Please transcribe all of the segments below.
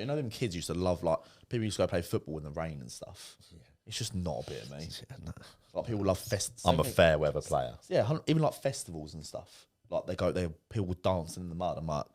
You know, them kids used to love, like, people used to go play football in the rain and stuff. Yeah. It's just not a bit of me. Yeah, no. Like, people love festivals. I'm a fair weather player. Yeah, even like festivals and stuff. Like, people dancing in the mud. I'm like,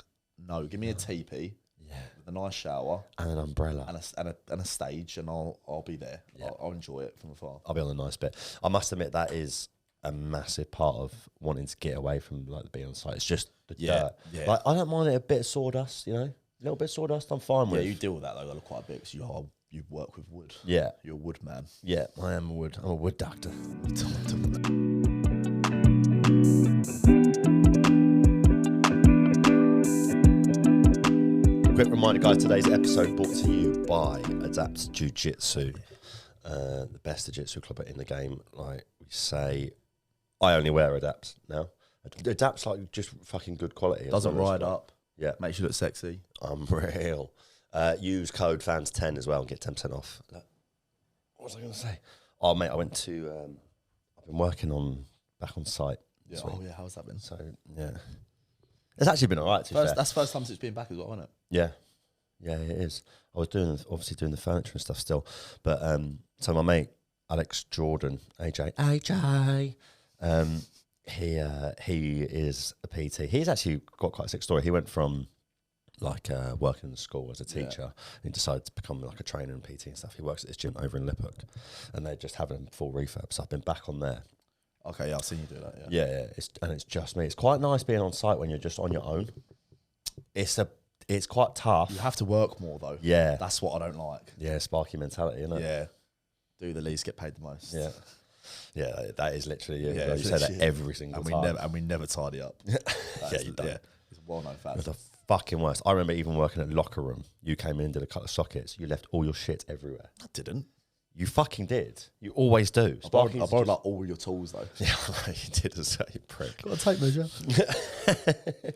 no, give me a teepee, with a nice shower, and an umbrella, and a stage, and I'll be there. Yeah. I'll enjoy it from afar. I'll be on the nice bit. I must admit that is a massive part of wanting to get away from like being on site. It's just the dirt. Yeah. Like, I don't mind it a bit of sawdust, you know, a little bit of sawdust. I'm fine with. Yeah, you deal with that though quite a bit because you work with wood. Yeah, you're a wood man. Yeah, I am I'm a wood doctor. Quick reminder, guys, today's episode brought to you by Adapt Jiu-Jitsu, the best jiu-jitsu club in the game. Like we say, I only wear Adapt now. Adapt's like just fucking good quality. Doesn't ride up. Yeah. Makes you look sexy. Unreal. Use code FANS10 as well and get 10% off. What was I going to say? Oh, mate, I went to... I've been working back on site. Yeah. Oh, yeah. How's that been? So, yeah. It's actually been all right, That's the first time since being back as well, isn't it? Yeah. Yeah, it is. I was obviously doing the furniture and stuff still. But, so my mate, Alex Jordan, AJ, he is a PT. He's actually got quite a sick story. He went from like working in the school as a teacher, and he decided to become like a trainer and PT and stuff. He works at this gym over in Liphook, and they're just having full refurb. So I've been back on there. Okay, yeah, I've seen you do that. Yeah. It's just me. It's quite nice being on site when you're just on your own. It's quite tough. You have to work more though. Yeah, that's what I don't like. Yeah, sparky mentality, isn't it? Yeah, do the least, get paid the most. Yeah. Yeah, that is literally it. Yeah, you say that every single time. And we never tidy up. Yeah, you don't. Yeah, it's a well-known fact. It's the fucking worst. I remember even working at locker room. You came in, did a couple of sockets. You left all your shit everywhere. I didn't. You fucking did. You always do. I borrowed like all your tools though. Yeah, you did as well, you prick. Got a tape measure.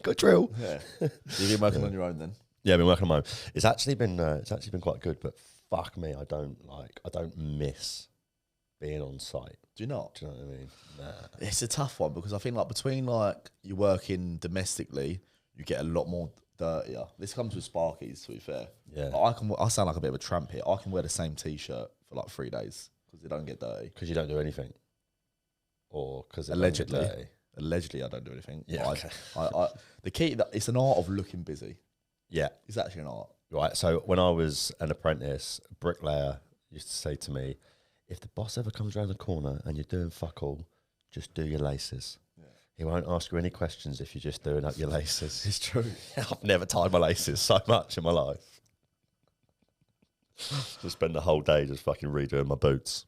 Got a drill. Yeah. You've been working on your own then? Yeah, I've been working on my own. It's actually been quite good, but fuck me, I don't miss being on site. Do you not? Do you know what I mean? Nah. It's a tough one because I think like between like you working domestically, you get a lot more dirtier. This comes with Sparkies, to be fair. Yeah. Like I sound like a bit of a tramp here. I can wear the same t-shirt for like 3 days because it don't get dirty. Because you don't do anything, or because allegedly, I don't do anything. Yeah. Okay. The key, it's an art of looking busy. Yeah, it's actually an art. Right. So when I was an apprentice, a bricklayer used to say to me, if the boss ever comes around the corner and you're doing fuck all, just do your laces. Yeah. He won't ask you any questions if you're just doing up your laces. It's true. I've never tied my laces so much in my life. Just spend the whole day just fucking redoing my boots.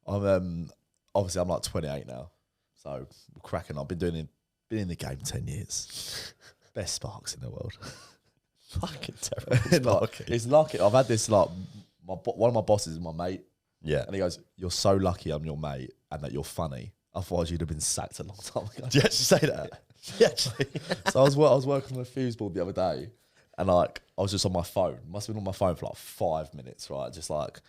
I'm obviously I'm like 28 now, so cracking. I've been in the game 10 years. Best sparks in the world. Fucking terrible. Like, it's lucky. I've had this like one of my bosses is my mate. Yeah. And he goes, "You're so lucky I'm your mate and that you're funny. Otherwise you'd have been sacked a long time ago." Did you actually say that? Yeah, actually. So I was working on a fuse board the other day, and like I was just on my phone. Must have been on my phone for like 5 minutes, right? Just like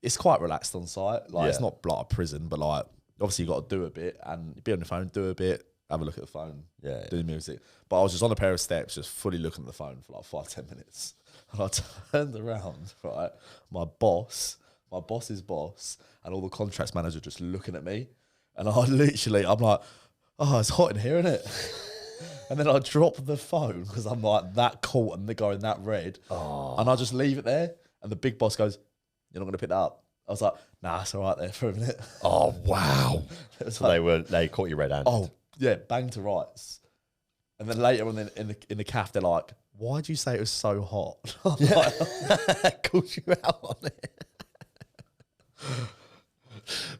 it's quite relaxed on site. Like it's not like a prison, but like obviously you got to do a bit and be on the phone, do a bit, have a look at the phone, do the music. But I was just on a pair of steps, just fully looking at the phone for like 5-10 minutes, and I turned around, right? My boss's boss, and all the contracts manager just looking at me. And I'm like, oh, it's hot in here, isn't it? And then I drop the phone because I'm like that caught and they're going that red. Oh. And I just leave it there. And the big boss goes, "You're not going to pick that up?" I was like, "Nah, it's all right there for a minute." Oh, wow. So like, they caught you red-handed. Oh, yeah, bang to rights. And then later on in the calf, they're like, "Why'd you say it was so hot?" Yeah. Called you out on it.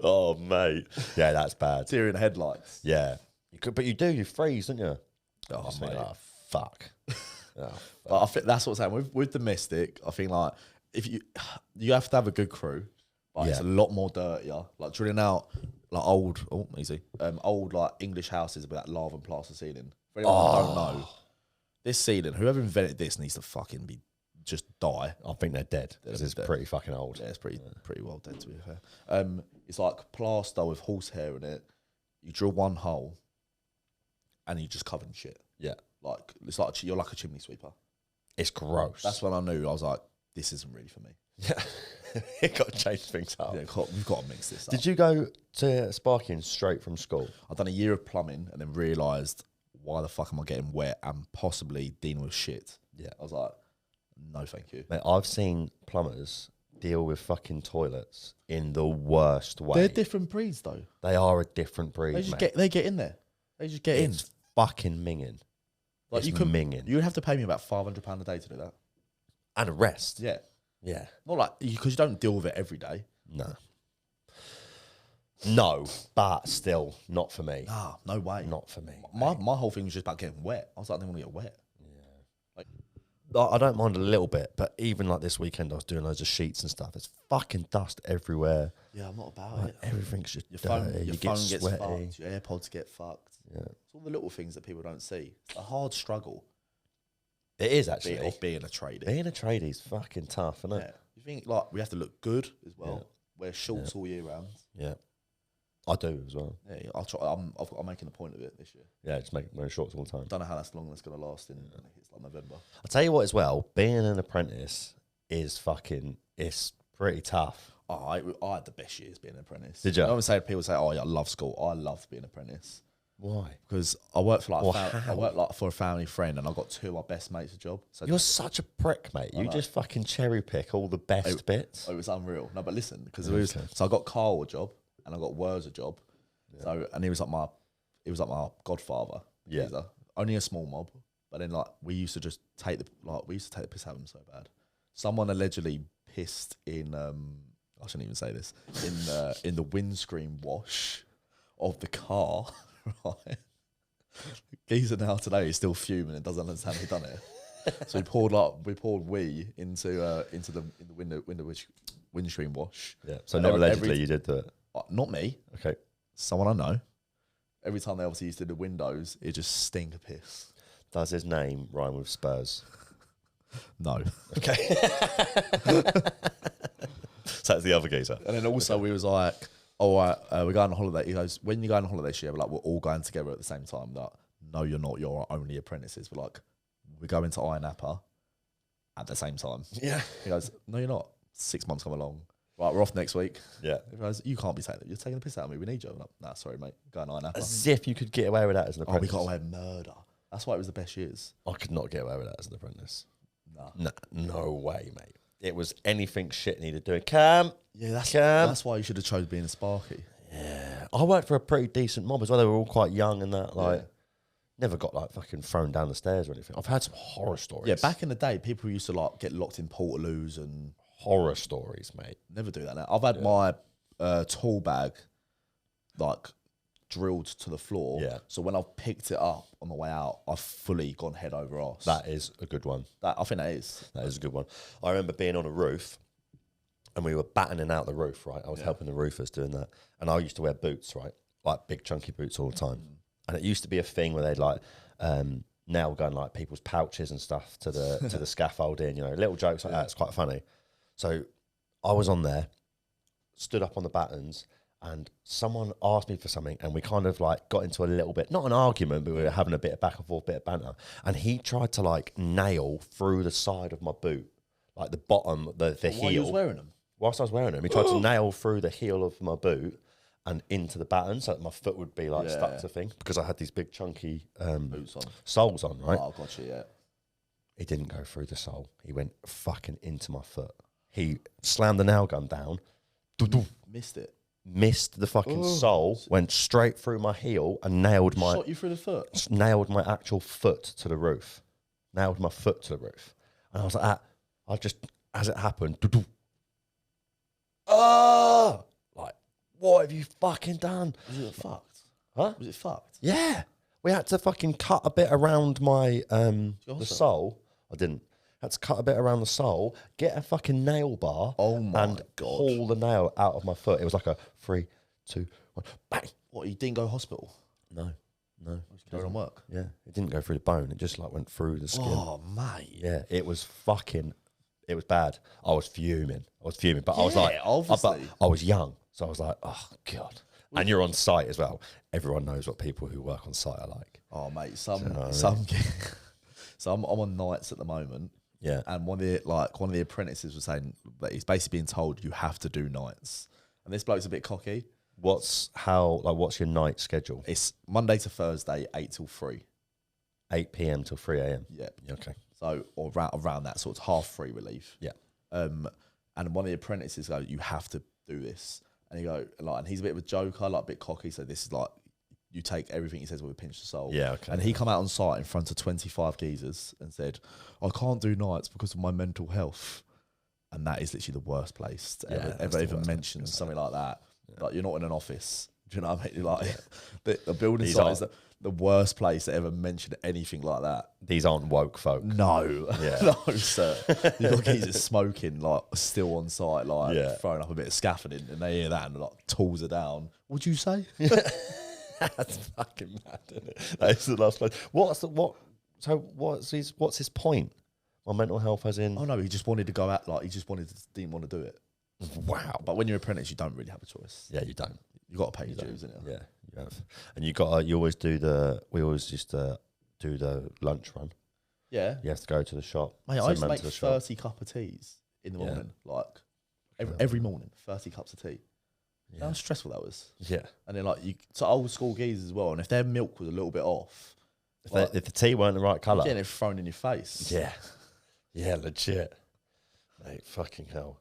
Oh, mate. Yeah, that's bad. Deer in the headlights. Yeah. But you freeze, don't you? Oh, mate. Oh, fuck. But I think that's what's happening. With domestic, I think like if you have to have a good crew, but it's a lot more dirtier. Like drilling out like old like English houses with that lava and plaster ceiling. For anyone who don't know, this ceiling, whoever invented this needs to fucking just die. I think they're dead because it's pretty fucking old. Yeah, it's pretty well dead, to be fair. It's like plaster with horsehair in it. You drill one hole, and you just cover in shit. Yeah, like it's like you're like a chimney sweeper. It's gross. That's when I knew. I was like, this isn't really for me. Yeah. It got to change things up. Yeah, we've got to mix this up. Did you go to sparking straight from school? I've done a year of plumbing and then realised, why the fuck am I getting wet and possibly dealing with shit? Yeah. I was like, no, thank you. Mate, I've seen plumbers deal with fucking toilets in the worst way. They're different breeds, though. They are a different breed, They just mate. get in there. They just get It's fucking minging. Like It's you could minging. You would have to pay me about £500 a day to do that. And a rest. Yeah, Yeah. not like because you don't deal with it every day. No, but still, not for me. Ah, no way. Not for me. My whole thing was just about getting wet. I was like, I didn't want to get wet. I don't mind a little bit, but even like this weekend, I was doing loads of sheets and stuff. There's fucking dust everywhere. Yeah, I'm not about it. Everything's just Your dirty. phone, You your get phone gets sweaty. fucked. Your AirPods get fucked. Yeah. It's all the little things that people don't see. It's a hard struggle. It is actually. Of being a tradie. Being a tradie is fucking tough, isn't it? Yeah. You think like we have to look good as well. Yeah. Wear shorts all year round. Yeah. I do as well. Yeah, I'll try. I'm making a point of it this year. Yeah, just wearing shorts all the time. Don't know how long that's going to last in. It's like November. I'll tell you what as well, being an apprentice is it's pretty tough. Oh, I had the best years being an apprentice. Did you? I always say people say, "Oh, yeah, I love school." I love being an apprentice Why? because I worked for Well, I worked like for a family friend, and I got two of my best mates a job. So You're such a prick, mate. You just fucking cherry pick all the best bits. it was unreal. No, but listen, because Okay. so I got Carl a job, and I got Wurs a job. So and he was like my godfather. Yeah. He's only a small mob, but then like we used to just take the piss out of him so bad. Someone allegedly pissed in I shouldn't even say this in the windscreen wash of the car. Right, geezer now today is still fuming and doesn't understand who done it. So we poured into the windscreen wash. Yeah. So And not every- allegedly you did that. Not me. Okay. Someone I know. Every time they obviously used to do the windows, it just stink of piss. Does his name rhyme with Spurs? No. Okay. So that's the other geezer. And then also we was like, all right, we're going on holiday. He goes, when you go on holiday this year, we're like, we're all going together at the same time. Like, no, you're not. You're our only apprentices. We're like, we're going to Iron Napa at the same time. Yeah. He goes, no, you're not. 6 months come along. Right, we're off next week. Yeah. He goes, you can't be taking it. You're taking the piss out of me. We need you. I'm like, nah, sorry, mate. Going Iron Napa. As if you could get away with that as an Oh, we apprentice. got away with murder. That's why it was the best years. I could not get away with that as an apprentice. Nah. No way, mate. It was anything shit needed doing. Cam. Yeah, that's Cam. why you should have chose being a Sparky. Yeah. I worked for a pretty decent mob as well. They were all quite young and that, like, Yeah. never got, like, fucking thrown down the stairs or anything. I've had some horror stories. Yeah, back in the day, people used to like get locked in Portaloos and Horror stories, mate. never do that now. I've had my tool bag like drilled to the floor. Yeah. So when I've picked it up on the way out, I've fully gone head over arse. That is a good one. I think that is. That is a good one. I remember being on a roof and we were battening out the roof, right? I was helping the roofers doing that. And I used to wear boots, right? Like big chunky boots all the time. And it used to be a thing where they'd like nail gun like people's pouches and stuff to the scaffolding, you know, little jokes like that. It's quite funny. So I was on there, stood up on the battens, and someone asked me for something, and we kind of like got into a little bit, not an argument, but we were having a bit of back and forth, bit of banter. And he tried to like nail through the side of my boot, like the bottom, the heel. While you was wearing them? Whilst I was wearing them, he tried to nail through the heel of my boot and into the batten so that my foot would be like stuck to thing because I had these big chunky Boots on. soles on, right? Oh, gotcha, yeah. He didn't go through the sole. He went fucking into my foot. He slammed the nail gun down, Missed it. missed the fucking sole, went straight through my heel and nailed my Shot you through the foot. actual foot to the roof. Nailed my foot to the roof. And I was like, I just, as it happened, like, what have you fucking done? Was it fucked? Huh? Was it fucked? Yeah. We had to fucking cut a bit around my the sole. I didn't. Had to cut a bit around the sole, get a fucking nail bar, Oh my and God. pull the nail out of my foot. It was like a 3, 2, 1, bang. What, you didn't go to hospital? No. Carried on work? Yeah, it didn't go through the bone. It just like went through the skin. Oh, mate. Yeah, it was bad. I was fuming. But I was Yeah, like, obviously. but I was young, so I was like, oh God. And you're on site as well. Everyone knows what people who work on site are like. Oh, mate. So So I'm on nights at the moment. Yeah. And one of the apprentices was saying that he's basically being told you have to do nights. And this bloke's a bit cocky. What's your night schedule? It's Monday to Thursday, 8 till 3. 8 p.m. till 3 a.m. Yep. Okay. So, or around that sort of half free relief. Yeah. And one of the apprentices go, you have to do this. And and he's a bit of a joker, like a bit cocky. So this is like, you take everything he says with a pinch of salt. Yeah, okay. And he come out on site in front of 25 geezers and said, I can't do nights because of my mental health. And that is literally the worst place to ever even mention something like that. Yeah. Like, you're not in an office. Do you know what I mean? Like, the building site is the worst place to ever mention anything like that. These aren't woke folk. No. Yeah. No, sir. You've got geezers smoking, like, still on site, like, throwing up a bit of scaffolding, and they hear that and, like, tools are down. What'd you say? That's fucking mad, isn't it? That is the last place. What's his point? My mental health as in... Oh, no, he just wanted to go out, like, didn't want to do it. Wow. But when you're an apprentice, you don't really have a choice. Yeah, you don't. You got to pay your dues, innit? Yeah, you have. And you always do we always used to do the lunch run. Yeah. You have to go to the shop. Mate, I used to make 30 cup of teas in the morning. Like, every morning, 30 cups of tea. Yeah. How stressful that was. Yeah. And then, like, to old school geezers as well. And if their milk was a little bit off, if the tea weren't the right colour, getting it thrown in your face. Yeah. Yeah, legit. Mate, fucking hell.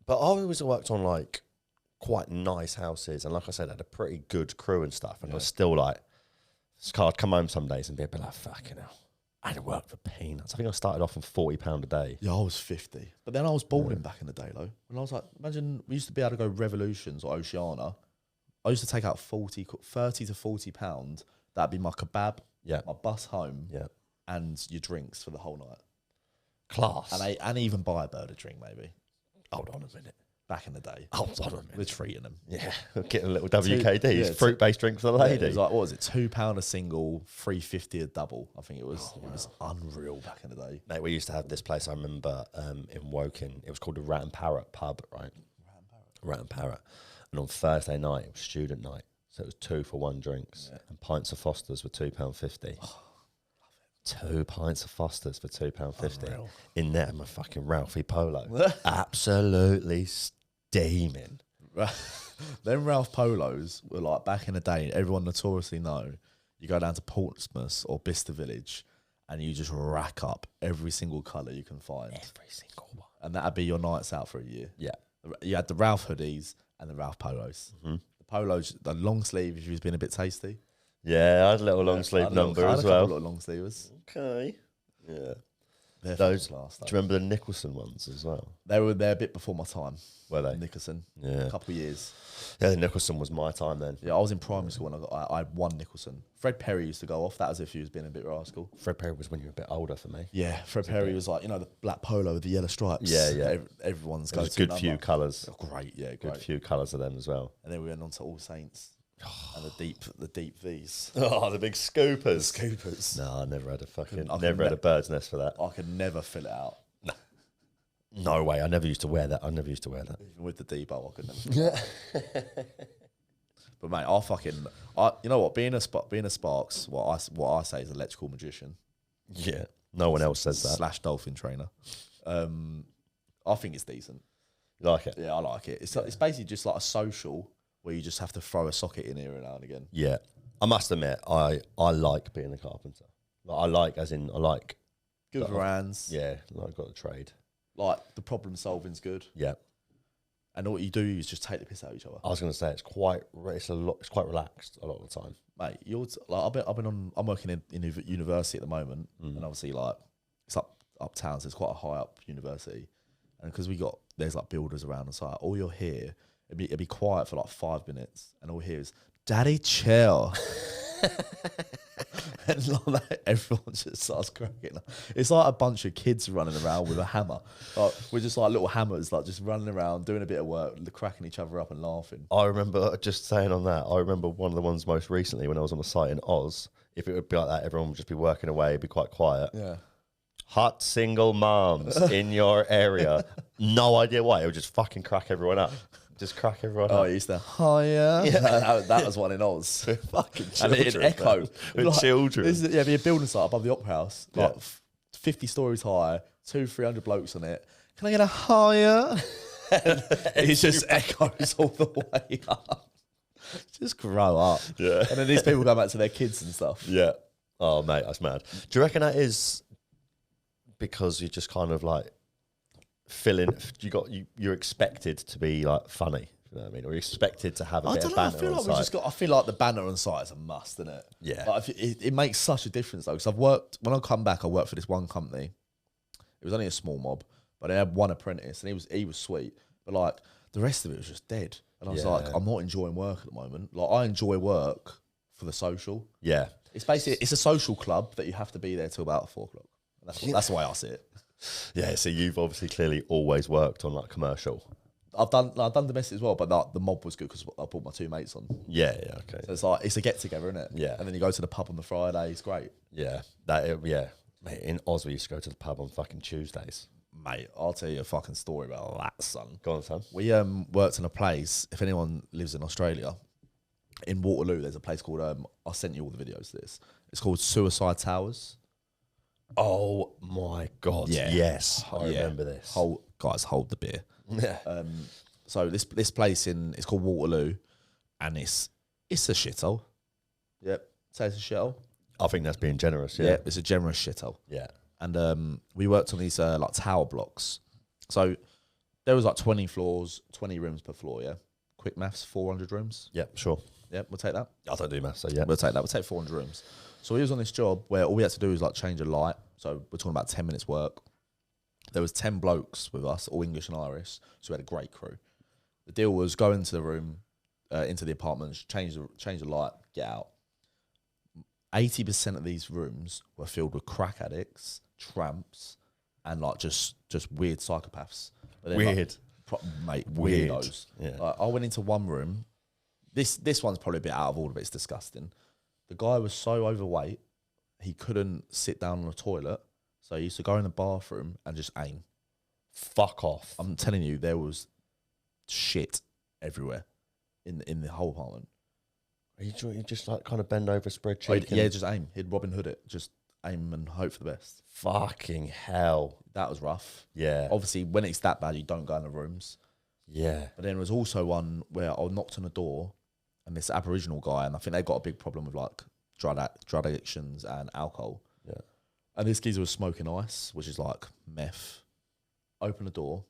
But I always worked on, like, quite nice houses. And like I said, I had a pretty good crew and stuff. And I was still like, I'd come home some days and be a bit like, fucking hell, I had to work for peanuts. I think I started off on £40 a day. Yeah, I was 50. But then I was balling back in the day, though. And I was like, imagine we used to be able to go Revolutions or Oceana. I used to take out 30 to £40. That'd be my kebab, my bus home, and your drinks for the whole night. Class. And even buy a bird a drink, maybe. Hold on a minute. Back in the day. Hold on a minute. We're treating them. Yeah. Getting a little WKDs, fruit-based drink for the lady. Yeah, it was like, what was it? £2 a single, $3.50 a double. I think it was. It was unreal back in the day. Mate, we used to have this place, I remember, in Woking. It was called the Rat and Parrot pub, right? Rat and Parrot. And on Thursday night, it was student night. So it was 2 for 1 drinks. Yeah. And pints of Fosters were £2.50. Oh, 2 pints of Fosters for £2.50. In there, my fucking Ralphie Polo. Absolutely steaming. Them Ralph Polos were like, back in the day, everyone notoriously know, you go down to Portsmouth or Bicester Village and you just rack up every single colour you can find. Every single one. And that'd be your nights out for a year. Yeah. You had the Ralph hoodies and the Ralph Polos. Mm-hmm. The Polos, the long sleeve if you was being a bit tasty. Yeah, I had a little long sleeve number as well. Little long sleevers. Okay. Yeah. Those last. Do you remember the Nicholson ones as well? They were there a bit before my time. Were they? Nicholson. Yeah. A couple of years. Yeah, the Nicholson was my time then. Yeah, I was in primary school and I had one Nicholson. Fred Perry used to go off. That as if he was being a bit rascal. Fred Perry was when you were a bit older for me. Yeah, Fred Perry was like, the black polo with the yellow stripes. Yeah. Everyone's got good few colours. Oh, great, yeah, great. Good few colours of them as well. And then we went on to All Saints. And the deep V's. Oh, the big scoopers. The scoopers. No, I never had a bird's nest for that. I could never fill it out. No way. I never used to wear that. Even with the Debo, I could never. Yeah. But mate, you know what? Being a Sparks, what I say is electrical magician. Yeah. No one else says that. / dolphin trainer. I think it's decent. You like it? Yeah, I like it. It's basically just like a social where you just have to throw a socket in here now and again. Yeah. I must admit, I like being a carpenter. I like good for hands. Yeah, I've got a trade. Like, the problem solving's good. Yeah. And all you do is just take the piss out of each other. I was going to say it's quite relaxed a lot of the time. Mate, I'm working in university at the moment, and obviously like it's uptown, so it's quite a high up university. And because there's like builders around the site, all you'll hear it'd be quiet for like 5 minutes, and all you hear is "Daddy, chill." And like, everyone just starts cracking. It's like a bunch of kids running around with a hammer. Like, we're just like little hammers, like just running around, doing a bit of work, cracking each other up and laughing. I remember just saying on that. I remember one of the ones most recently when I was on a site in Oz. If it would be like that, everyone would just be working away, be quite quiet. Yeah. Hot single moms in your area. No idea why. It would just fucking crack everyone up. Just crack everyone up. Oh, you used to, yeah. That was one in Oz. Fucking children. And it'd echo. With children. Be a building site above the Opera House, like 50 stories high, 200-300 blokes on it. Can I get a higher? It just echoes all the way up. Just grow up. Yeah. And then these people go back to their kids and stuff. Yeah. Oh, mate, that's mad. Do you reckon that is because you just kind of like you're expected to be like funny? You know what I mean? Or you're expected to have a bit of banter I feel like the banner on site is a must, isn't it? Yeah. Like it makes such a difference though. Because when I come back, I worked for this one company. It was only a small mob, but they had one apprentice, and he was sweet. But like the rest of it was just dead. And I was like, I'm not enjoying work at the moment. Like I enjoy work for the social. Yeah. It's basically it's a social club that you have to be there till about 4 o'clock. That's the way I see it. Yeah. So you've obviously clearly always worked on like commercial. I've done domestic as well, but like, the mob was good because I brought my 2 mates on. Yeah. Yeah. Okay. So it's like it's a get together, isn't it? Yeah. And then you go to the pub on the Friday. It's great. Yeah. Mate, in Oz, we used to go to the pub on fucking Tuesdays. Mate, I'll tell you a fucking story about that, son. Go on, son. We worked in a place. If anyone lives in Australia, in Waterloo, there's a place called. I sent you all the videos of this. It's called Suicide Towers. Oh my god! Yeah. Yes, I remember this. Hold the beer. Yeah. So this place it's called Waterloo, and it's a shithole. Yep, say it's a shithole. I think that's being generous. Yeah, it's a generous shithole. Yeah. And we worked on these like tower blocks. So there was like 20 floors, 20 rooms per floor. Yeah, quick maths, 400 rooms. Yeah, sure. Yeah, we'll take that. I don't do maths, so yeah. We'll take that. We'll take 400 rooms. So he was on this job where all we had to do was like change a light. So we're talking about 10 minutes work. There was 10 blokes with us, all English and Irish. So we had a great crew. The deal was go into the room, into the apartment, change the light, get out. 80% of these rooms were filled with crack addicts, tramps, and like just weird psychopaths. Weird. Like, mate, Weird. weirdos. Yeah. Like, I went into one room. This one's probably a bit out of order, but it's disgusting. The guy was so overweight, he couldn't sit down on a toilet. So he used to go in the bathroom and just aim. Fuck off. I'm telling you, there was shit everywhere in the whole apartment. You just like kind of bend over, spread Oh, cheek. yeah, just aim. He'd Robin Hood it. Just aim and hope for the best. Fucking hell. That was rough. Yeah. Obviously, when it's that bad, you don't go in the rooms. Yeah. But then there was also one where I knocked on a door, and this Aboriginal guy, and I think they got a big problem with like drug addictions and alcohol. Yeah. And this geezer was smoking ice, which is like meth. Open the door.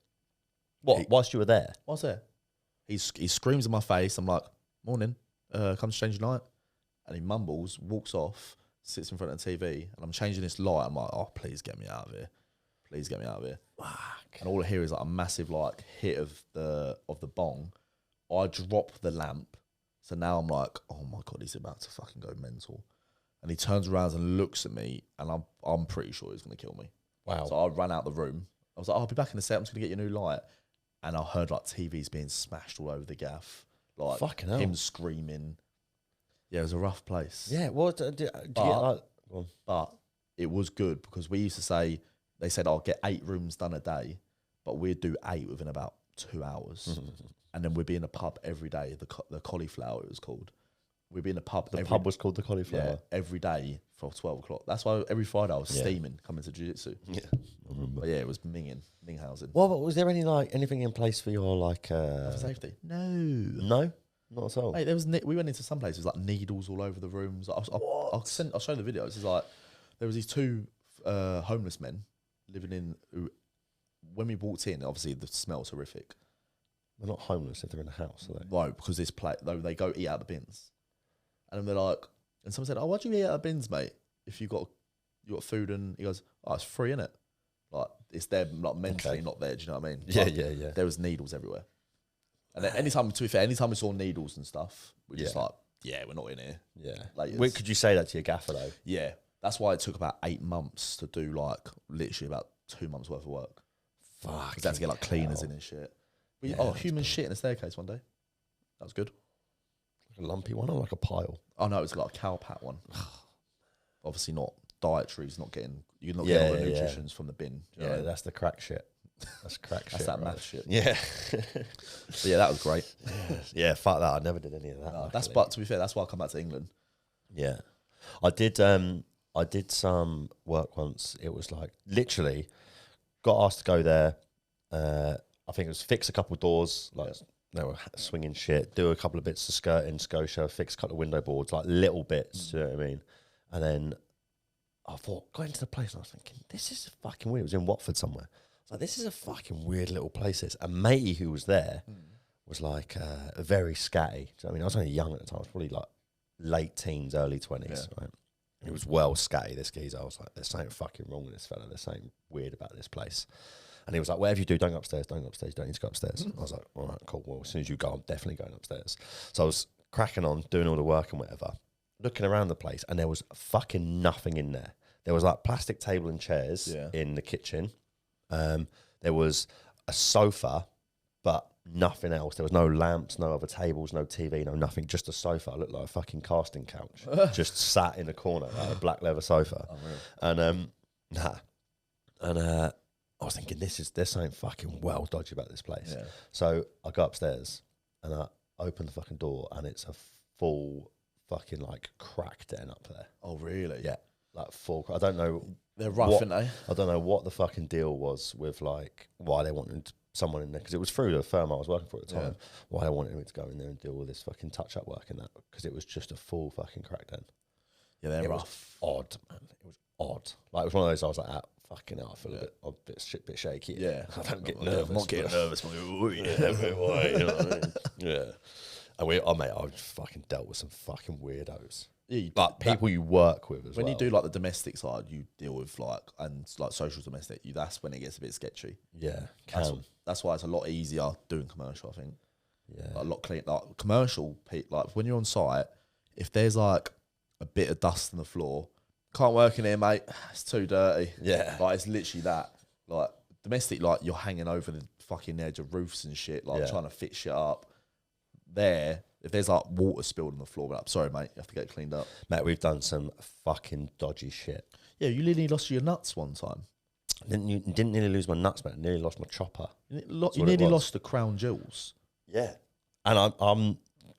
What? Whilst you were there? What's there? He screams in my face. I'm like, morning, come to change your light. And he mumbles, walks off, sits in front of the TV, and I'm changing this light. I'm like, oh, please get me out of here. Please get me out of here. Fuck. And all I hear is like a massive like hit of the bong. I drop the lamp. So now I'm like, oh my God, he's about to fucking go mental. And he turns around and looks at me, and I'm pretty sure he's going to kill me. Wow. So I ran out the room. I was like, I'll be back in a sec. I'm just going to get you a new light. And I heard like TVs being smashed all over the gaff. Like fucking hell. Him screaming. Yeah, it was a rough place. Yeah. What? Do you get like? But it was good because we used to say, they said, I'll get 8 rooms done a day, but we'd do 8 within about 2 hours. And then we'd be in a pub every day. The cauliflower, it was called. We'd be in a pub. The pub was called the Cauliflower. Yeah, every day for 12 o'clock. That's why every Friday I was steaming coming to jiu-jitsu. Yeah, I remember. But yeah, it was Minghausen. Well, but was there anything in place for your like For safety? No. No, not at all. Mate, we went into some places like needles all over the rooms. I'll show the videos. It's like there was these 2 homeless men living in. When we walked in, obviously the smell's horrific. They're not homeless if they're in a house, are they? No, because this place though they go eat out the bins, and then they're like, and someone said, "Oh, why'd you eat out of bins, mate? If you got food?" And he goes, "Oh, it's free, innit? Like it's there, like mentally not there. Do you know what I mean?" Yeah, but yeah. There was needles everywhere, and then anytime we saw needles and stuff, we're just like, "Yeah, we're not in here." Yeah. Like, Wait, could you say that to your gaffer though? Yeah, that's why it took about 8 months to do like literally about 2 months worth of work. Fuck. Because they had to get like cleaners in and shit. Human shit in a staircase one day. That was good. Like a lumpy one or like a pile? Oh no, it was like a cow pat one. Obviously not dietaries, you're not getting all the nutritions from the bin. Do you know what I mean? That's the crack shit. That's crack shit. That's that right? math shit. Yeah. But yeah, that was great. Yeah, fuck that. I never did any of that. No, but to be fair, that's why I come back to England. Yeah. I did some work once. It was like literally got asked to go there. I think it was fix a couple of doors, like they were swinging shit, do a couple of bits of skirting, Scotia, fix a couple of window boards, like little bits, you know what I mean? And then I thought, got into the place and I was thinking, this is fucking weird. It was in Watford somewhere. I was like, this is a fucking weird little place. This. And matey who was there was like very scatty. Do you know what I mean? I was only young at the time. I was probably like late teens, early 20s, right? And he was well scatty, this geezer. I was like, there's something fucking wrong with this fella. There's something weird about this place. And he was like, whatever you do, don't go upstairs, don't go upstairs, you don't need to go upstairs. I was like, all right, cool. Well, as soon as you go, I'm definitely going upstairs. So I was cracking on, doing all the work and whatever, looking around the place, and there was fucking nothing in there. There was like plastic table and chairs in the kitchen. There was a sofa, but nothing else. There was no lamps, no other tables, no TV, no nothing, just a sofa. It looked like a fucking casting couch, just sat in a corner, like a black leather sofa. Oh, really? And I was thinking, there's something fucking well dodgy about this place. Yeah. So I go upstairs and I open the fucking door and it's a full fucking like crack den up there. Oh, really? Yeah. Like full. I don't know. They're rough, aren't they? I don't know what the fucking deal was with like why they wanted someone in there, because it was through the firm I was working for at the time. Yeah. Why they wanted me to go in there and do all this fucking touch-up work and that, because it was just a full fucking crack den. Yeah, they're rough. Odd, man. It was odd. Like, it was one of those I was like, fucking hell, I feel a bit shaky. Yeah. I don't get nervous. I'm not getting nervous. Yeah. And mate, I've fucking dealt with some fucking weirdos. Yeah, but people you work with as well. When you do like the domestic side, you deal with like social domestic. That's when it gets a bit sketchy. Yeah, that's why it's a lot easier doing commercial. I think. Yeah, like, a lot clean. Like commercial, like when you're on site, if there's like a bit of dust on the floor, can't work in here, mate. It's too dirty. Yeah, like it's literally that. Like domestic, like you're hanging over the fucking edge of roofs and shit, like trying to fit shit up. There, if there's like water spilled on the floor, like, sorry, mate, you have to get it cleaned up. Mate, we've done some fucking dodgy shit. Yeah, you nearly lost your nuts one time. Didn't nearly lose my nuts, mate. Nearly lost my chopper. You nearly lost the crown jewels. Yeah, and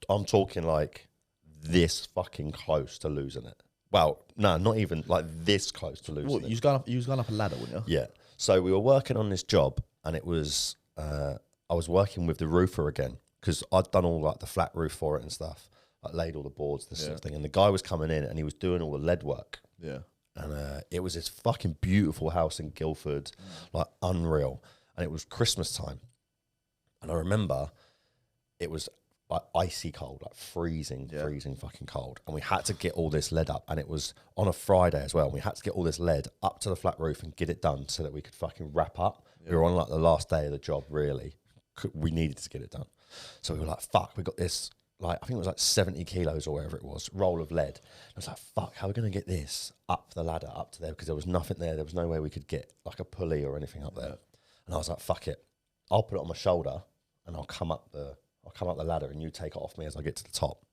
I'm talking like this fucking close to losing it. Well, no, not even like this close to losing it. You was going up a ladder, weren't you? Yeah. So we were working on this job, and it was I was working with the roofer again, because I'd done all like the flat roof for it and stuff. Like laid all the boards, this sort of thing. And the guy was coming in and he was doing all the lead work. Yeah. And it was this fucking beautiful house in Guildford, like unreal. And it was Christmas time. And I remember it was like icy cold, like freezing fucking cold. And we had to get all this lead up. And it was on a Friday as well. And we had to get all this lead up to the flat roof and get it done so that we could fucking wrap up. Yeah. We were on like the last day of the job, really. We needed to get it done. So we were like, fuck, we got this, like, I think it was like 70 kilos or whatever it was, roll of lead. I was like, fuck, how are we going to get this up the ladder, up to there? Because there was nothing there. There was no way we could get like a pulley or anything up there. And I was like, fuck it. I'll put it on my shoulder and I'll come up the ladder and you take it off me as I get to the top.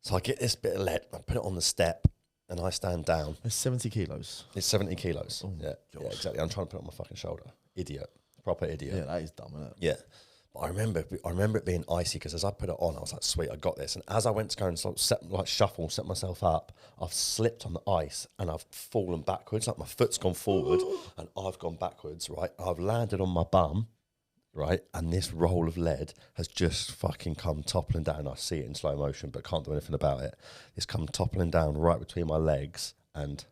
So I get this bit of lead, I put it on the step and I stand down. It's 70 kilos. It's 70 kilos. Oh, yeah, exactly. I'm trying to put it on my fucking shoulder. Idiot. Proper idiot. Yeah, that is dumb, isn't it? Yeah. I remember it being icy, because as I put it on, I was like, sweet, I got this. And as I went to go and set myself up, I've slipped on the ice and I've fallen backwards. Like my foot's gone forward and I've gone backwards, right? I've landed on my bum, right? And this roll of lead has just fucking come toppling down. I see it in slow motion, but can't do anything about it. It's come toppling down right between my legs and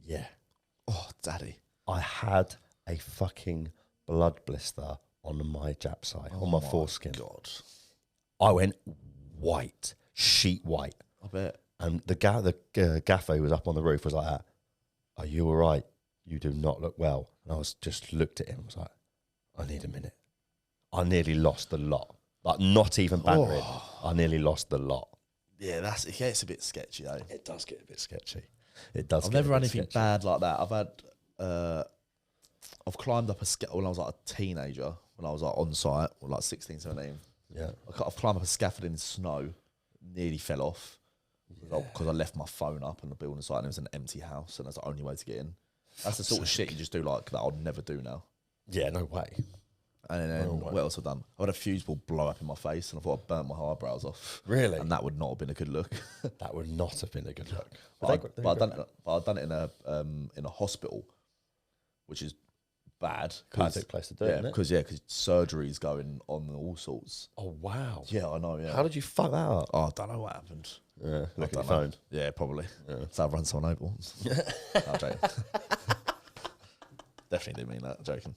yeah. Oh, daddy. I had a fucking blood blister on my jap side, on my foreskin. God. I went white, sheet white. I bet. And the gaffer who was up on the roof was like that. Are you all right? You do not look well. And I was just looked at him, was like, I need a minute. I nearly lost the lot. Like, not even bantering. I nearly lost the lot. Yeah, it gets a bit sketchy though. It does get a bit sketchy. It does. I've never had anything bad like that. I've climbed up when I was like a teenager, when I was like on site, or like 16, 17. Yeah. I've climbed up a scaffolding in snow, nearly fell off because I left my phone up on the building site and it was an empty house and that's the only way to get in. That's the sort of shit you just do like that I'll never do now. Yeah, no way. And then what else I've done? I had a fuse ball blow up in my face and I thought I burnt my eyebrows off. Really? And that would not have been a good look. That would not have been a good look. But I've done it in a hospital. which is bad. Classic place to do it, isn't it? Because surgery's going on all sorts. Oh, wow. Yeah, I know, yeah. How did you fuck that up? Oh, I don't know what happened. Yeah, look at your don't know. phone. Yeah, probably. Yeah. So I've run someone over once. I'm joking. Definitely didn't mean that. Joking.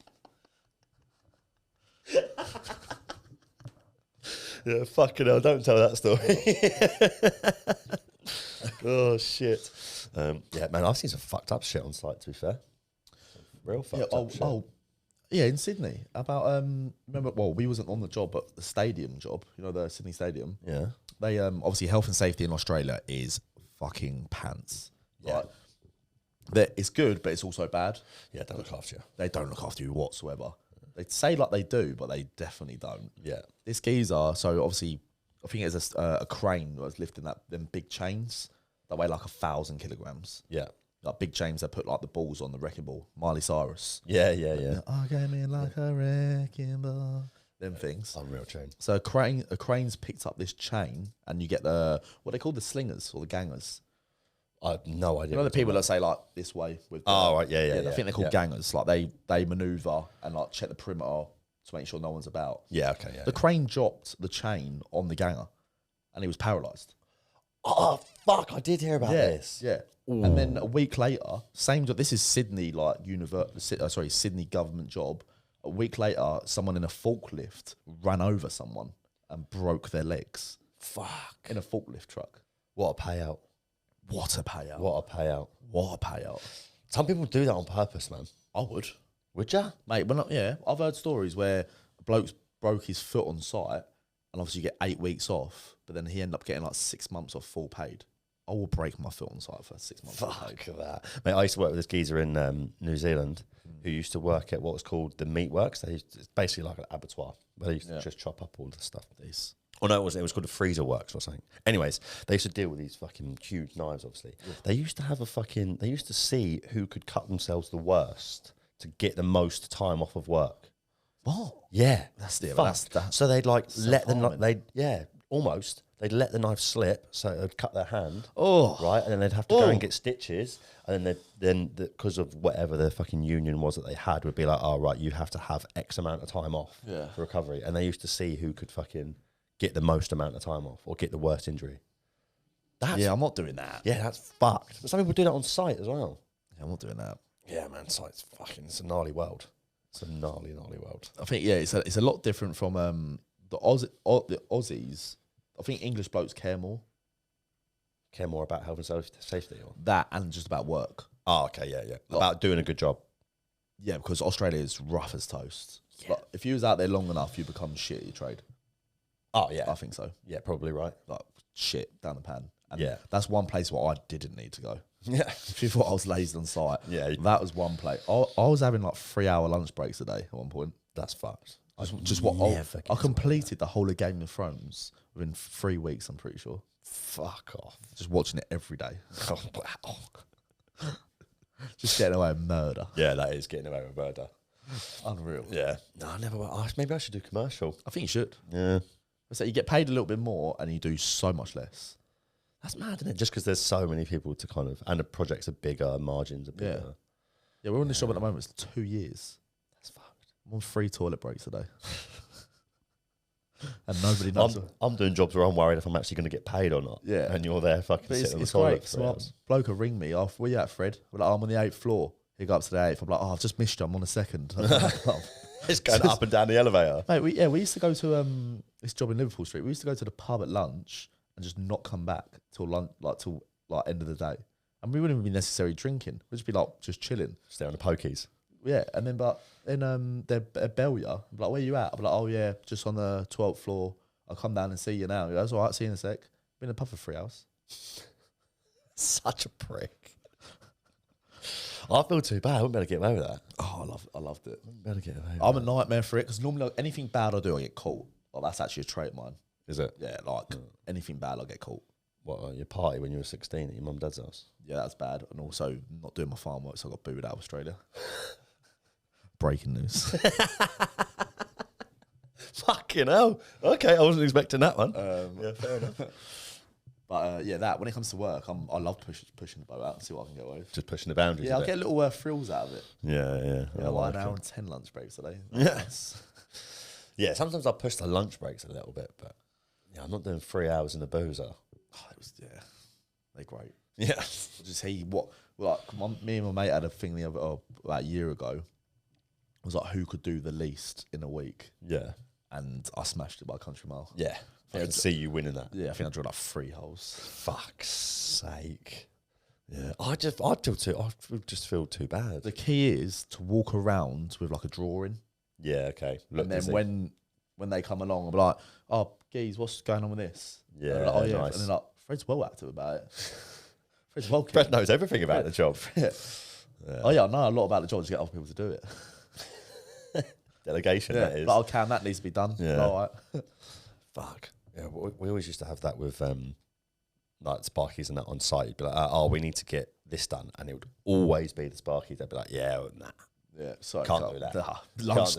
Yeah, fucking hell, don't tell that story. Oh, shit. Yeah, man, I've seen some fucked up shit on site, to be fair. Real fucked up shit. Yeah, in Sydney. About, remember, well, we wasn't on the job, but the stadium job, you know, the Sydney Stadium. Yeah. They, obviously, health and safety in Australia is fucking pants. Yeah. Like, it's good, but it's also bad. Yeah, don't look after you. They don't look after you whatsoever. They say like they do, but they definitely don't. Yeah. This geezer, so obviously, I think it's a crane that was lifting them big chains that weigh like 1,000 kilograms. Yeah. Like big chains that put like the balls on the wrecking ball. Miley Cyrus. Yeah, yeah, yeah. I came in like a wrecking ball. Them things. Unreal chain. So a crane's picked up this chain, and you get what they call the slingers or the gangers. I have no idea. You know the people that say like this way with. Right, yeah. I think they're called gangers. Like they maneuver and like check the perimeter to make sure no one's about. Yeah, okay, yeah. The crane dropped the chain on the ganger, and he was paralysed. Oh fuck! I did hear about this. Yeah. Ooh. And then a week later, same job. This is Sydney, like Sydney government job. A week later, someone in a forklift ran over someone and broke their legs. Fuck! In a forklift truck. What a payout! What a payout! What a payout! What a payout! Some people do that on purpose, man. I would. Would ya? Mate, yeah. I've heard stories where blokes broke his foot on site, and obviously you get 8 weeks off, but then he ended up getting like 6 months off full paid. I will break my foot on site for 6 months. Fuck that. Mate, I used to work with this geezer in New Zealand who used to work at what was called the meat works. It's basically like an abattoir where they used to just chop up all the stuff. Oh no, it was called the freezer works or something. Anyways, they used to deal with these fucking huge knives, obviously. Yeah. They used to see who could cut themselves the worst to get the most time off of work. What? Yeah. That's the So they'd like let the almost. They'd let the knife slip, so it would cut their hand. Oh, right, and then they'd have to go and get stitches, and then because of whatever the fucking union was that they had, would be like, oh right, you have to have X amount of time off for recovery, and they used to see who could fucking get the most amount of time off or get the worst injury. I'm not doing that. Yeah, that's fucked. But some people do that on site as well. Yeah, I'm not doing that. Yeah, man, site's fucking. It's a gnarly world. It's a gnarly world. I think it's a lot different from the Aussies. I think English blokes care more. Care more about health and safety? Or? That and just about work. Oh, okay, yeah. About doing a good job. Yeah, because Australia is rough as toast. Yeah. Like, if you was out there long enough, you become shit at your trade. Oh, yeah. I think so. Yeah, probably right. Like, shit, down the pan. And yeah. That's one place where I didn't need to go. Yeah. If you thought I was lazy on site. Yeah. That was one place. I was having like 3-hour lunch breaks a day at one point. That's fucked. I completed the whole of Game of Thrones within 3 weeks, I'm pretty sure. Fuck off. Just watching it every day. Oh, wow. Just getting away with murder. Yeah, that is getting away with murder. Unreal. Yeah. No, I never. Maybe I should do commercial. I think you should. Yeah. So you get paid a little bit more and you do so much less. That's mad, isn't it? Just because there's so many people to kind of, and the projects are bigger, margins are bigger. Yeah, we're on this job at the moment. It's 2 years. That's fucked. I'm on 3 toilet breaks a day. And nobody knows. I'm doing jobs where I'm worried if I'm actually going to get paid or not. Yeah. And you're there fucking sitting on the toilet. So bloke will ring me off. Where you at, Fred? We're like, I'm on the 8th floor. He go up to the 8th. I'm like, I've just missed you. I'm on the 2nd. It's going up and down the elevator. Mate, we used to go to this job in Liverpool Street. We used to go to the pub at lunch and just not come back till lunch, till end of the day. And we wouldn't even be necessarily drinking. We'd just be like just chilling. Stay on the pokies. Yeah, and then they'd bell you. I'm like, where you at? I'm like, oh yeah, just on the 12th floor. I'll come down and see you now. He goes, all right, see you in a sec. Been in the pub for 3 hours. Such a prick. I feel too bad. I wouldn't be able to get away with that. Oh, I loved it. I wouldn't be able to get away with I'm a nightmare for it because normally like, anything bad I do, I get caught. Like, that's actually a trait of mine. Is it? Yeah, anything bad, I get caught. What, your party when you were 16 at your mum and dad's house? Yeah, that's bad. And also not doing my farm work, so I got booted out of Australia. Breaking news. Fucking hell. Okay, I wasn't expecting that one. Yeah, fair enough. But that when it comes to work, I love pushing the boat out and see what I can get away with. Just pushing the boundaries. Yeah, I'll get little thrills out of it. Yeah. I like an hour and 10 lunch breaks today. Yeah. Yeah, sometimes I push the lunch breaks a little bit, but I'm not doing 3 hours in the boozer. They're great. Yeah. Just me and my mate had a thing about a year ago. It was like who could do the least in a week. Yeah. And I smashed it by a country mile. Yeah. I can see you winning that. Yeah, I think I drilled like 3 holes. Fuck's sake. Yeah. I just feel too bad. The key is to walk around with like a drawing. Yeah, okay. And then when they come along, I'll be like, oh, geez, what's going on with this? Yeah, and like, oh, yeah. nice. And then like, Fred's well active about it. Fred's well Fred knows everything about the job. Yeah. Oh, yeah, I know a lot about the job to get other people to do it. Delegation, that is. But oh, Cam, that needs to be done. Yeah. All right. Fuck. Yeah, we always used to have that with like Sparkies and that on site. You'd be like, oh, we need to get this done. And it would always be the Sparkies. They'd be like, yeah, well, nah. Yeah, sorry. Can't do that.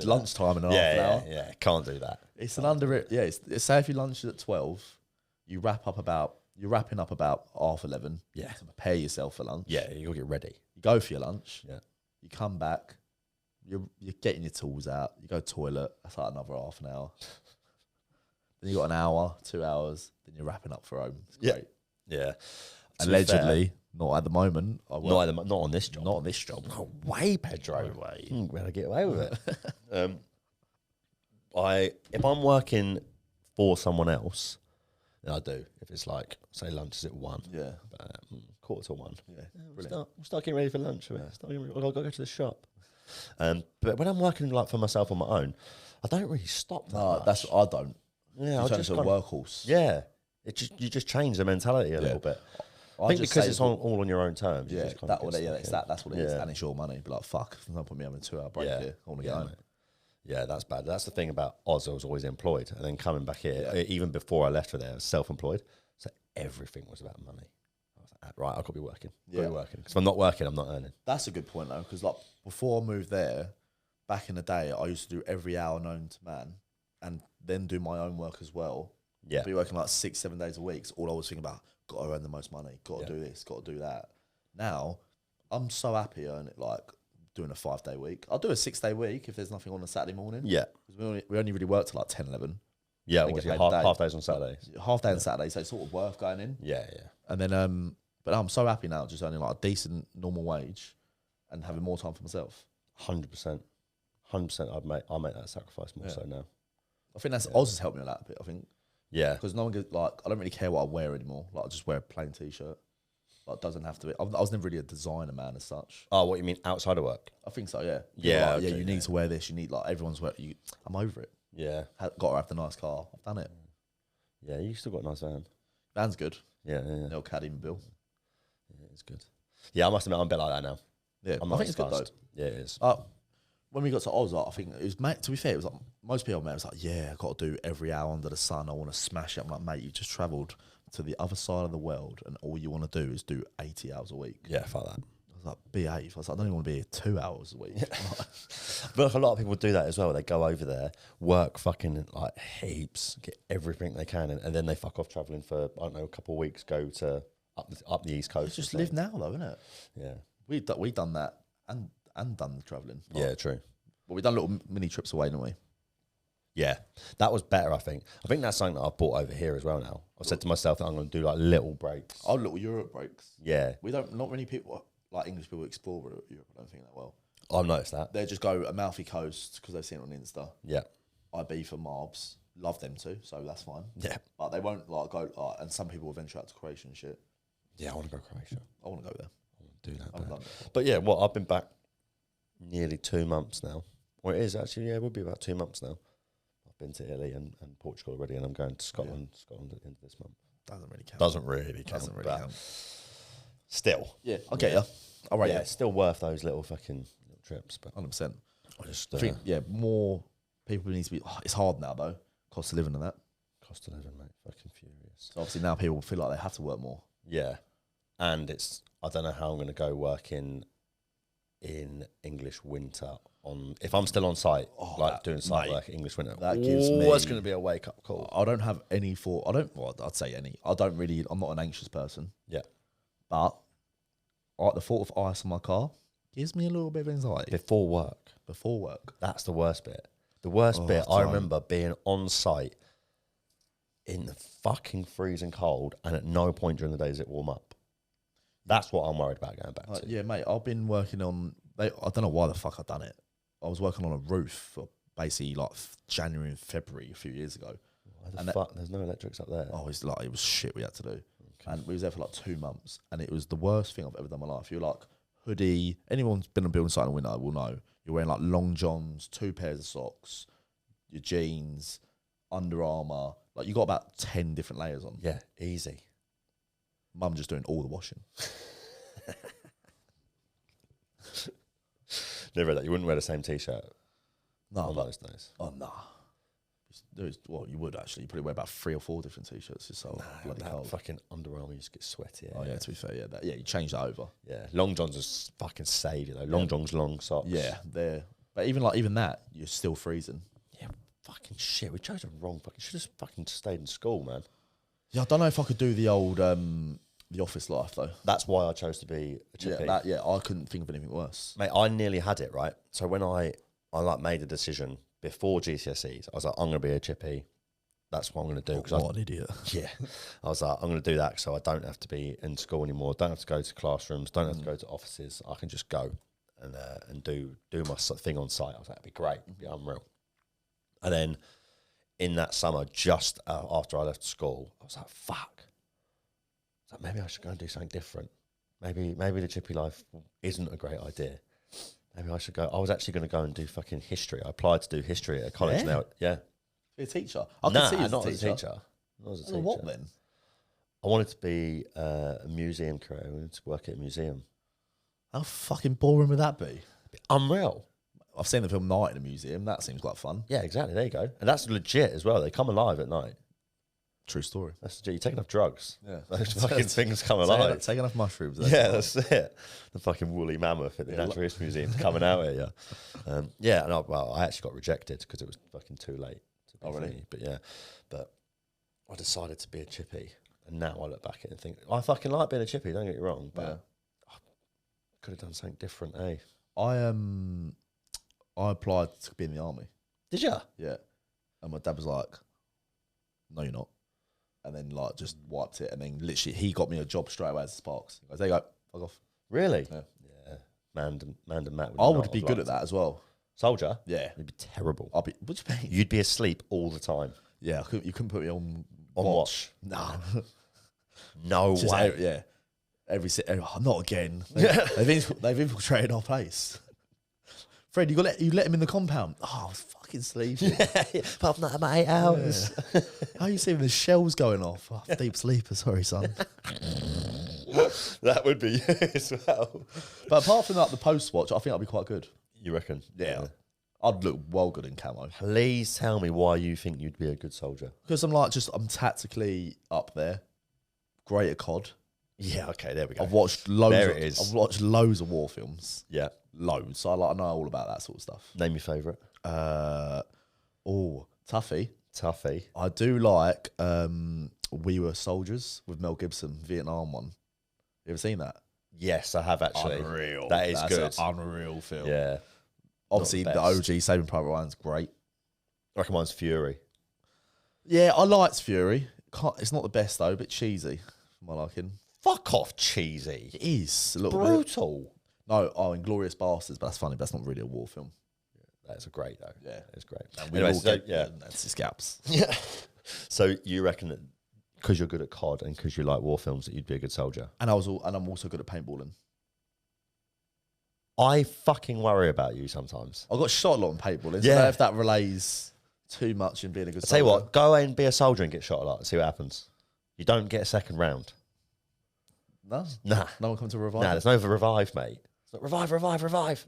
Lunchtime and a half an hour. Yeah, can't do that. It's an under it. Yeah, it's say if you lunch at 12, you're wrapping up about 11:30. Yeah. To prepare yourself for lunch. Yeah, you'll get ready. You go for your lunch. Yeah. You come back. You're getting your tools out. You go toilet. That's like another half an hour. Then you got an hour, 2 hours. Then you're wrapping up for home. It's great. Yeah. Allegedly, not at the moment. Not on this job. Not on this job. No way, Pedro. No way. Better get away with it. If I'm working for someone else, then I do. If it's like, say, lunch is at 1. Yeah. 1:45. Yeah. We'll start getting ready for lunch. I've got to go to the shop. But when I'm working like for myself on my own, I don't really stop that much. That's I don't. Yeah, I just a workhorse. Yeah, you just change the mentality a little bit. I think because it's all on your own terms. Yeah, that's what it is, and it's your money. But like, fuck, there's no point me having a 2-hour break here. I want to get home. Mate. Yeah, that's bad. That's the thing about Oz. I was always employed, and then coming back here, even before I left for there, I was self-employed. So everything was about money. I was like, right, I've got to be working. Because if I'm not working, I'm not earning. That's a good point though, because like before I moved there, back in the day, I used to do every hour known to man, and then do my own work as well. Yeah, be working like 6-7 days a week. So all I was thinking about, got to earn the most money, got to do this, got to do that. Now, I'm so happy earning like doing a 5-day week. I'll do a 6-day week if there's nothing on a Saturday morning. Yeah, because we only really work till like 10, 11. Yeah, half days on Saturdays. Half day on Saturday, so it's sort of worth going in. Yeah. And then, but I'm so happy now, just earning like a decent normal wage, and having more time for myself. 100%. I make that sacrifice more so now. I think that's Oz has helped me a lot a bit. I think. Yeah, because no one gets, like, I don't really care what I wear anymore. Like, I just wear a plain t-shirt. Like, it doesn't have to be. I was never really a designer man as such. Oh, what you mean outside of work? I think so. Yeah. Yeah. Like, you need to wear this. You need like everyone's wear. I'm over it. Yeah. Got to have the nice car. I've done it. Yeah, you still got a nice van. Van's good. Yeah. No caddy bill. Yeah, it's good. Yeah, I must admit I'm a bit like that now. Yeah, I think it's good though. Yeah, it is. When we got to Oz, I think it was, mate, to be fair, it was like most people, man, it was like, yeah, I've got to do every hour under the sun. I want to smash it. I'm like, mate, you just travelled to the other side of the world and all you want to do is do 80 hours a week. Yeah, fuck that. I was like, behave. I was like, I don't even want to be here 2 hours a week. Yeah. But like, a lot of people do that as well. They go over there, work fucking like heaps, get everything they can, and then they fuck off travelling for, I don't know, a couple of weeks, go to up the East Coast. It's just live now though, isn't it? Yeah. We've done that and done the travelling. Yeah, true. But we've done little mini trips away, didn't we? Yeah, that was better, I think. I think that's something that I've bought over here as well now. I've said to myself that I'm going to do like little breaks. Oh, little Europe breaks. Yeah. Not many people, like English people, explore Europe, I don't think that well. I've noticed that. They just go Amalfi Coast because they've seen it on Insta. Yeah. Ibiza, Marbs, love them too, so that's fine. Yeah. But they won't like go, and some people will venture out to Croatia and shit. Yeah, I want to go Croatia. I want to go there. I want to do that. But yeah, I've been back nearly 2 months now. Well, it is actually, yeah, it would be about 2 months now. I've been to Italy and Portugal already, and I'm going to Scotland at the end of this month. Doesn't really count. Still. Yeah, okay, yeah. All right, it's still worth those little fucking little trips. But 100%. I think, more people need to be, it's hard now though, cost of living and that. Cost of living, mate, fucking furious. So obviously now people feel like they have to work more. Yeah, and I don't know how I'm going to go working in English winter if I'm still on site, doing site mate, work, English winter. that gives me. It's going to be a wake up call. I don't have any thought. I don't. Well, I'd say any. I don't really. I'm not an anxious person. Yeah. But the thought of ice on my car gives me a little bit of anxiety Before work. before work. That's the worst bit. The worst bit, I remember being on site in the fucking freezing cold, and at no point during the day does it warm up. That's what I'm worried about going back to. Yeah, mate. I've been working on. I don't know why the fuck I've done it. I was working on a roof for basically like January and February a few years ago. Why the fuck? There's no electrics up there. Oh, it was shit we had to do. Okay. And we was there for like 2 months, and it was the worst thing I've ever done in my life. You're like hoodie. Anyone's been on a building site in the winter will know. You're wearing like long johns, 2 pairs of socks, your jeans, Under Armour. Like you got about 10 different layers on. Yeah, easy. Mum just doing all the washing. Never read that. You wouldn't wear the same t-shirt. No, on those days. Oh no. Well, you would actually. You probably wear about 3 or 4 different t-shirts. It's so bloody cold. Fucking Under Armour used to get sweaty. Oh yeah, to be fair, yeah, you change that over. Yeah, long johns are fucking save, you know. Long johns, long socks. Yeah, they're. But even that, you're still freezing. Yeah, fucking shit. We chose the wrong fucking. Should have fucking stayed in school, man. Yeah, I don't know if I could do the old the office life though. That's why I chose to be a chippy. I couldn't think of anything worse. Mate, I nearly had it, right? So when I like made a decision before GCSEs, I was like, I'm going to be a chippy. That's what I'm going to do. What an idiot. Yeah. I was like, I'm going to do that so I don't have to be in school anymore. Don't have to go to classrooms. Don't have to go to offices. I can just go and do my thing on site. I was like, that'd be great. It'd be unreal. And then in that summer, just after I left school, I was like, fuck. So maybe I should go and do something different. Maybe the chippy life isn't a great idea. Maybe I should go. I was actually going to go and do fucking history. I applied to do history at a college now. Yeah. Be a teacher? Not as a teacher. Not as a teacher. What then? I wanted to be a museum curator. I wanted to work at a museum. How fucking boring would that be? Unreal. I've seen the film Night in a museum. That seems quite fun. Yeah, exactly. There you go. And that's legit as well. They come alive at night. True story. That's legit. You take enough drugs. Yeah. Those fucking things come alive. Take enough mushrooms. That's it. The fucking woolly mammoth at the Natural History Museum's coming out here. Yeah. And I actually got rejected because it was fucking too late. Oh, really? But yeah. But I decided to be a chippy. And now I look back at it and think, I fucking like being a chippy, don't get me wrong. But I could have done something different, eh? I applied to be in the army. Did you? Yeah. And my dad was like, no, you're not. And then like just wiped it. And then literally he got me a job straight away as Sparks. He goes, there you go, fuck off. Really? Yeah. Man and Matt. I would be good at that as well. Soldier? Yeah. You'd be terrible. What do you mean? You'd be asleep all the time. Yeah, you couldn't put me on watch. No. No way. Yeah. Not again. They've infiltrated our place. Fred, you let him in the compound. Oh, I was fucking sleeping. Apart from that, I'm at 8 hours. Yeah. How are you seeing the shells going off? Oh, deep sleeper, sorry, son. That would be you as well. But apart from that, the post watch, I think I'd be quite good. You reckon? Yeah. I'd look well good in camo. Please tell me why you think you'd be a good soldier. Because I'm tactically up there. Great at COD. Yeah, okay, there we go. I've watched loads. There it is. I've watched loads of war films. Yeah. Loads. So I know all about that sort of stuff. Name your favourite. Tuffy. Tuffy. I do like We Were Soldiers with Mel Gibson, Vietnam one. You ever seen that? Yes, I have actually. Unreal. That is good. That's an unreal film. Yeah. Obviously, the OG Saving Private Ryan's great. I reckon mine's Fury. Yeah, I liked Fury. It's not the best though, a bit cheesy for my liking. Fuck off, cheesy. It is. A little brutal. bit. No, Inglourious Bastards, but that's funny. That's not really a war film. Yeah, that's great though. Yeah, it's great. And we all get, that's his gaps. Yeah. So you reckon that because you're good at COD and because you like war films that you'd be a good soldier? And I'm also good at paintballing. I fucking worry about you sometimes. I got shot a lot in paintballing. Yeah. So if that relays too much in being a good soldier. Tell you what, go and be a soldier and get shot a lot and see what happens. You don't get a second round. No? Nah. No one come to revive? Nah, there's no revive, mate. It's not revive.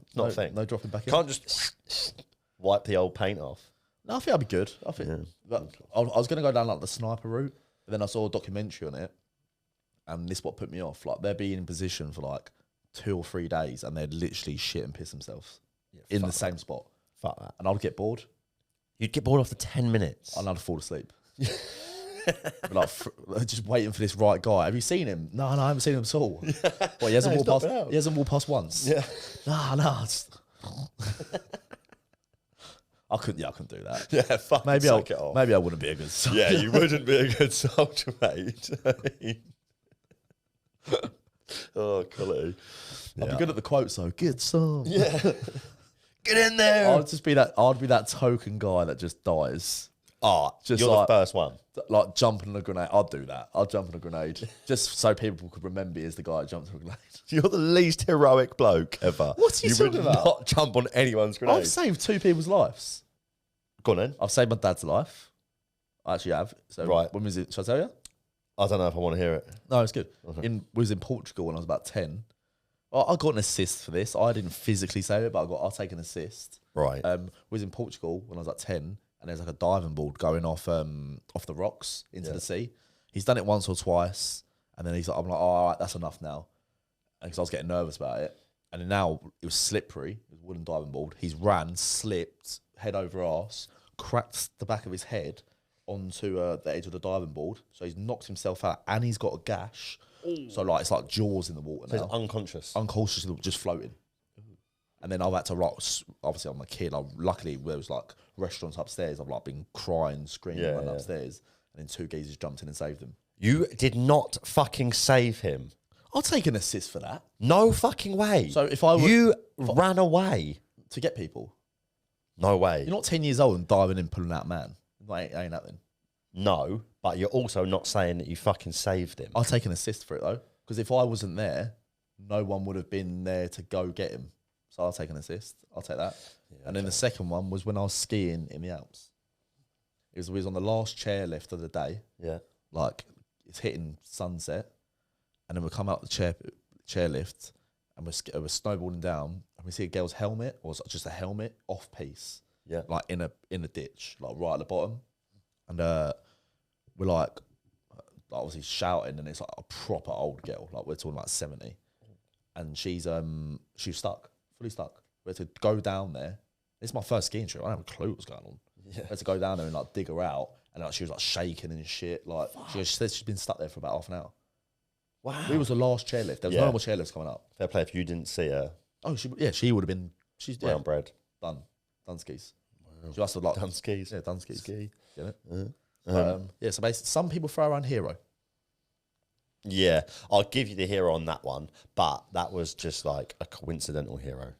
It's not a thing. No dropping back in? Can't just wipe the old paint off. No, I think I'd be good. I think I was going to go down like the sniper route, but then I saw a documentary on it, and this is what put me off. Like they're being in position for like 2 or 3 days, and they'd literally shit and piss themselves. in the same spot. Fuck that. And I'd get bored You'd get bored after 10 minutes. and I'd fall asleep. Like, just waiting for this right guy. Have you seen him? No, I haven't seen him at all. Well, he hasn't walked past. He hasn't walked past once. Yeah. No. I couldn't do that. Yeah, fuck. Maybe I wouldn't be a good soldier. Yeah, you wouldn't be a good soldier, mate. Oh, quality. I'd be good at the quotes though. Good song. Yeah. Get in there. I'd be that token guy that just dies. Just you're the first one. Like jumping on a grenade. I'd do that. I'd jump on a grenade just so people could remember me as the guy that jumped on a grenade. You're the least heroic bloke ever. What's he talking about? You would not jump on anyone's grenade. I've saved 2 people's lives. Go on then. I've saved my dad's life. I actually have. So right. When was it? Shall I tell you? I don't know if I want to hear it. No, it's good. Okay. We was in Portugal when I was about 10. I got an assist for this. I didn't physically save it, but I'll take an assist. Right. We was in Portugal when I was like 10, and there's like a diving board going off the rocks into the sea. He's done it once or twice, and then I'm like, oh, all right, that's enough now. Because I was getting nervous about it. And then now it was slippery. It was a wooden diving board. He's ran, slipped, head over arse, cracked the back of his head onto the edge of the diving board. So he's knocked himself out, and he's got a gash. Ooh. So like it's like Jaws in the water now. He's unconscious. Unconscious, just floating. And then I've had to obviously I'm a kid. Luckily there was like restaurants upstairs. I've like been crying, screaming, running upstairs, and then 2 geezers jumped in and saved him. You did not fucking save him. I'll take an assist for that. No fucking way. So if ran away to get people, no way. You're not 10 years old and diving in, pulling out a man. Like, ain't happening. No, but you're also not saying that you fucking saved him. I'll take an assist for it though, because if I wasn't there, no one would have been there to go get him. So I'll take an assist. I'll take that. Yeah, and then the second one was when I was skiing in the Alps. We was on the last chairlift of the day. Yeah. Like, it's hitting sunset. And then we come out the chairlift and we're snowboarding down and we see a girl's helmet, or just a helmet off piece. Yeah. Like in a ditch, like right at the bottom. And we're like obviously shouting, and it's like a proper old girl. Like we're talking like 70. And she's stuck. Fully stuck. We had to go down there. It's my first skiing trip. I don't have a clue what's going on. Yeah. We had to go down there and like dig her out, and like she was like shaking and shit. Like she said she's been stuck there for about half an hour. Wow. We was the last chairlift. There was no more chairlifts coming up. Fair play if you didn't see her. Oh, she would have been. She's brown bread. Done skis. Wow. She must have like done skis. Yeah, done skis. Ski. Get it? Yeah. So basically, some people throw around hero. Yeah, I'll give you the hero on that one, but that was just like a coincidental hero.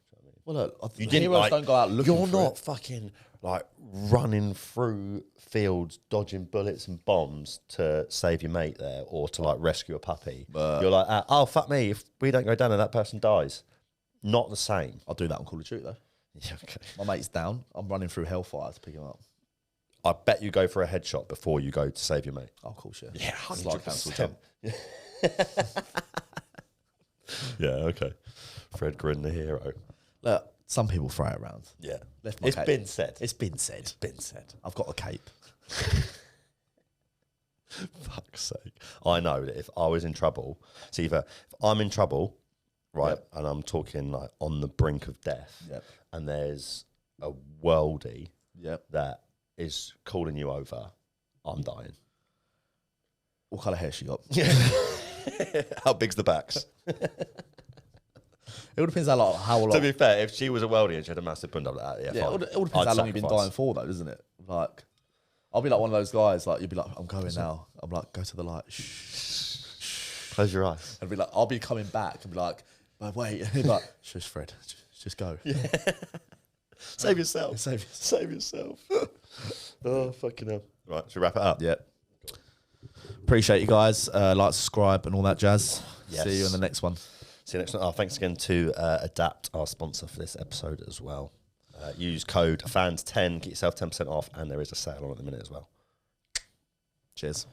Well, look, you didn't heroes don't go out looking. You're not fucking like running through fields, dodging bullets and bombs to save your mate there, or to like rescue a puppy. You're like, oh fuck me, if we don't go down and that person dies. Not the same. I'll do that on Call of Duty though. Yeah, okay. My mate's down. I'm running through hellfire to pick him up. I bet you go for a headshot before you go to save your mate. Oh, cool shit. Yeah, 100%. Yeah, okay. Fred Grin, the hero. Look, some people throw it around. Yeah. It's cape. Been said. It's been said. It's been said. I've got a cape. Fuck's sake. I know that if I was in trouble, it's either if I'm in trouble, right, and I'm talking like on the brink of death, and there's a worldie that is calling you over, I'm dying. What colour hair she got? How big's the backs? It all depends how long. To be fair, if she was a weldie and she had a massive bund up like that, it all depends how long you've been dying for, though, doesn't it? Like, I'll be like one of those guys. Like, you'd be like, I'm going now. I'm like, go to the light. Shh. Close your eyes. And be like, I'll be coming back and be like, but wait. And he'd be like, shush, Fred, just go. Yeah. Save yourself. Save yourself. Oh, fucking hell. Right, should we wrap it up? Yeah. Appreciate you guys. Like, subscribe, and all that jazz. Yes. See you in the next one. See you next one. Oh, thanks again to Adapt, our sponsor for this episode as well. Use code FANS10, get yourself 10% off, and there is a sale on at the minute as well. Cheers.